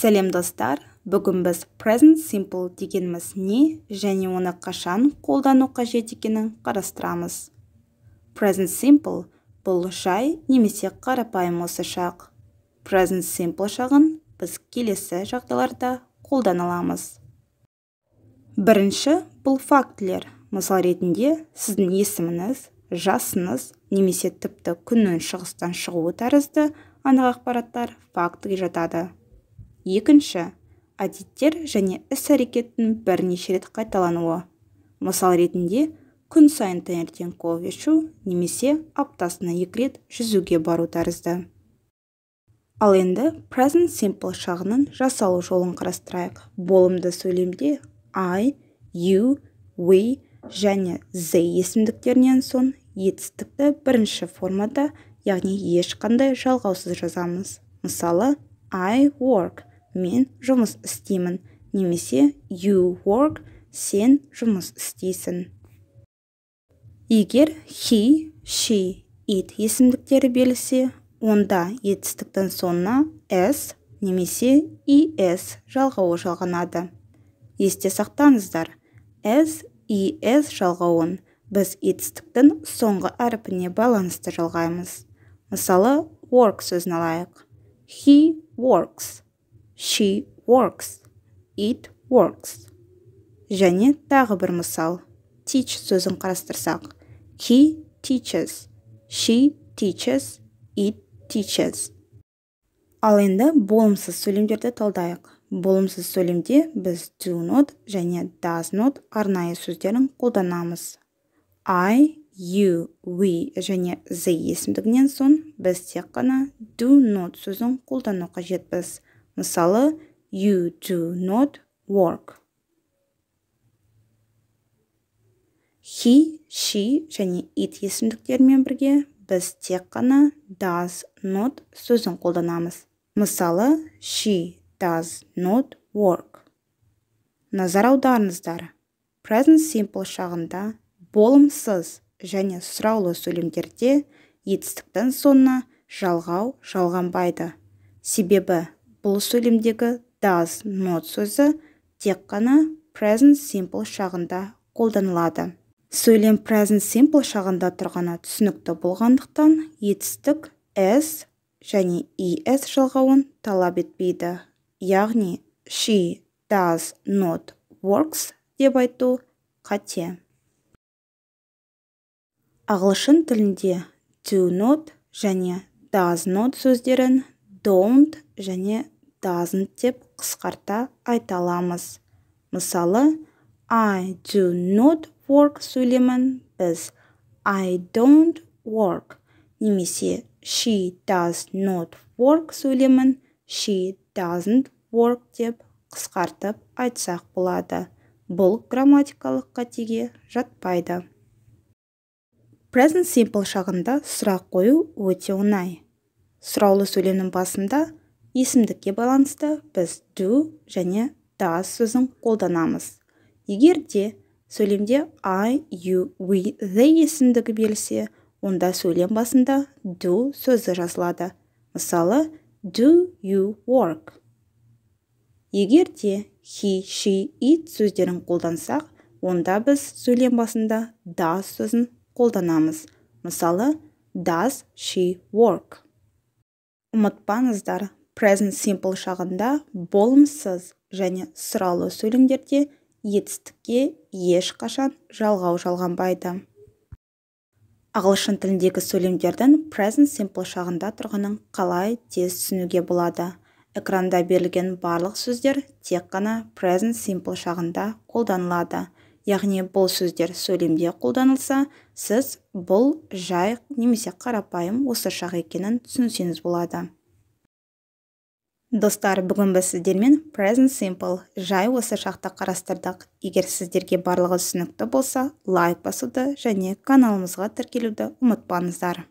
Сәлем достар, бүгін біз present simple дегеніміз не және оны қашан қолдану қажет екенін қарастырамыз. Present simple бұл жай немесе қарапайым осы шақ. Present simple шағын біз келесі жағдайларда қолдана аламыз. Бірінші бұл фактілер. Мысал ретінде сіздің есіміңіз, жасыңыз немесе тіпті күннің шығыстан шығуы тәрізді анық ақпараттар фактіге жатады. Екінші, әдеттер және іс-әрекеттің бірнеше рет қайталануы. Мысал ретінде, күн сайын таңертең кофе ішу немесе аптасына 2 рет жүзуге бару тәрізді. Ал енді present simple шағының жасалу жолын қарастырайық. Болымды сөйлемде I, you, we және they есімдіктерінен соң етістікті бірінші формада, яғни ешқандай жалғаусыз жазамыз. Мысалы, I work. Мен жұмыс істеймін, немесе you work, сен жұмыс істейсің. Егер he, she, it есімдіктері берілсе, онда етістіктің соңына s немесе es жалғауы жалғанады. Есте сақтаңыздар, s, es жалғауын біз етістіктің соңғы әрпіне байланысты жалғаймыз. Мысалы, work сөзін алайық. He works. She works. It works. Және тағы бір мысал. Teach сөзін қарастырсақ. He teaches. She teaches. It teaches. Ал енді болымсыз сөйлемдерді талдайық. Болымсыз сөйлемде біз do not және does not арнайы сөздерін қолданамыз. I, you, we және they есімдігінен соң біз тек қана do not сөзін қолдану қажетпіз. Мысалы, you do not work. He, she және it есімдіктерімен бірге біз тек қана does not сөзін қолданамыз. Мысалы, she does not work. Назар аударыңыздар. Present simple шағында болымсыз және сұраулы сөйлемдерде етістіктің соңына жалғау жалғанбайды. Себебі бұл сөйлемдегі does not сөзі тек қана present simple шағында қолданылады. Сөйлем present simple шағында тұрғаны түсінікті болғандықтан етістік s және es жалғауын талап етпейді. Яғни she does not works деп айту қате. Ағылшын тілінде do not және does not сөздерін don't және doesn't деп қысқарта айта аламыз. Мысалы, I do not work сөйлемін біз I don't work немесе she does not work сөйлемін she doesn't work деп қысқартып айтсақ болады. Бұл грамматикалық қатеге жатпайды. Present simple шағында сұрақ қою өте оңай. Сұраулы сөйлемнің басында есімдікке байланысты біз do және does сөзін қолданамыз. Егер де сөйлемде I, you, we, they есімдігі берілсе, онда сөйлем басында do сөзі жазылады. Мысалы, do you work? Егер де he, she, it сөздерін қолдансақ, онда біз сөйлем басында does сөзін қолданамыз. Мысалы, does she work? Ұмытпаңыздар, present simple шағында болымсыз және сұраулы сөйлемдерде етістікке ешқашан жалғау жалғанбайды. Ағылшын тіліндегі сөйлемдердің present simple шағында тұрғанын қалай тез түсінуге болады? Экранда берілген барлық сөздер тек қана present simple шағында қолданылады. Яғни бұл сөздер сөйлемде қолданылса, сіз бұл жай немесе қарапайым осы шақ екенін түсінсеңіз болады. Достар, бүгін біз сіздермен present simple жай осы шақты қарастырдық. Егер сіздерге барлығы түсінікті болса, лайк басуды және каналымызға тіркелуді ұмытпаңыздар.